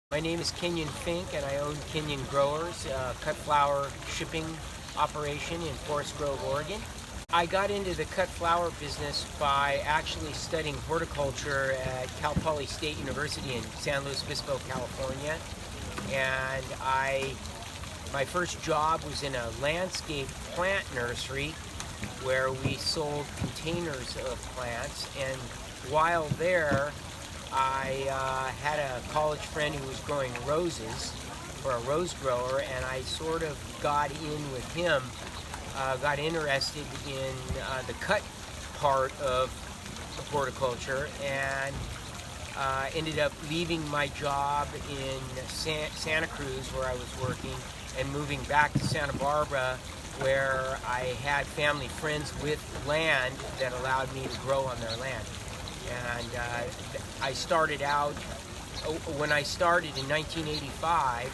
My name is Kenyon Fink, and I own Kenyon Growers, a cut flower shipping operation in Forest Grove, Oregon. I got into the cut flower business by actually studying horticulture at Cal Poly State University in San Luis Obispo, California. And my first job was in a landscape plant nursery where we sold containers of plants. And while there, I had a college friend who was growing roses for a rose grower, and I sort of got in with him, got interested in the cut part of horticulture, and ended up leaving my job in Santa Cruz where I was working and moving back to Santa Barbara, where I had family friends with land that allowed me to grow on their land. And I started out, when I started in 1985,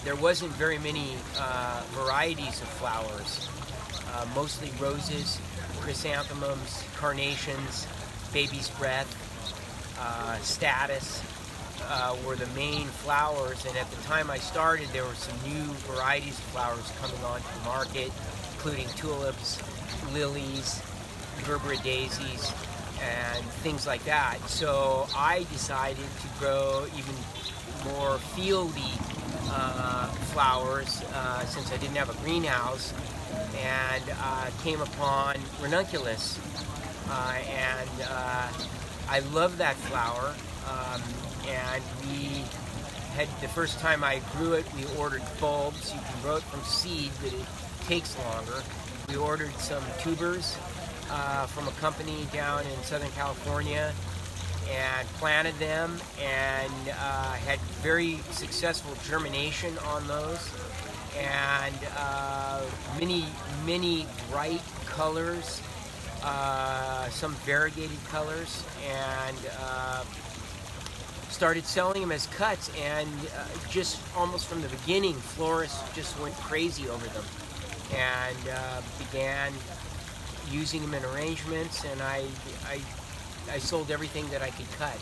there wasn't very many varieties of flowers, mostly roses, chrysanthemums, carnations, baby's breath, status were the main flowers. And at the time I started, there were some new varieties of flowers coming onto the market, including tulips, lilies, Gerbera daisies, and things like that. So I decided to grow even more fieldy flowers since I didn't have a greenhouse, and came upon ranunculus, and I love that flower. And we had, the first time I grew it, we ordered bulbs. You can grow it from seed, but it takes longer. We ordered some tubers from a company down in Southern California and planted them, and had very successful germination on those, and many bright colors, some variegated colors, and started selling them as cuts, and just almost from the beginning, florists just went crazy over them, and began using them in arrangements, and I sold everything that I could cut.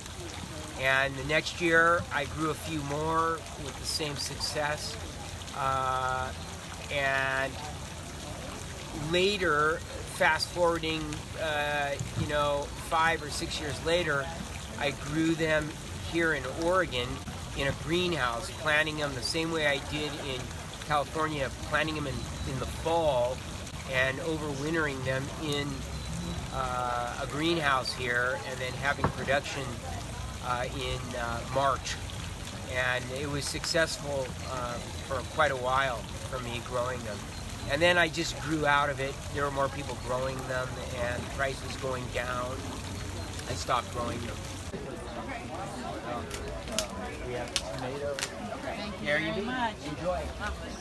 And the next year I grew a few more with the same success, and later, fast forwarding 5 or 6 years later, I grew them here in Oregon in a greenhouse, planting them the same way I did in California, planting them in the fall and overwintering them in a greenhouse here, and then having production in March. And it was successful for quite a while for me growing them. And then I just grew out of it. There were more people growing them, and the price was going down. I stopped growing them. We have tomatoes. Thank you There very you be. much. Enjoy. Lovely.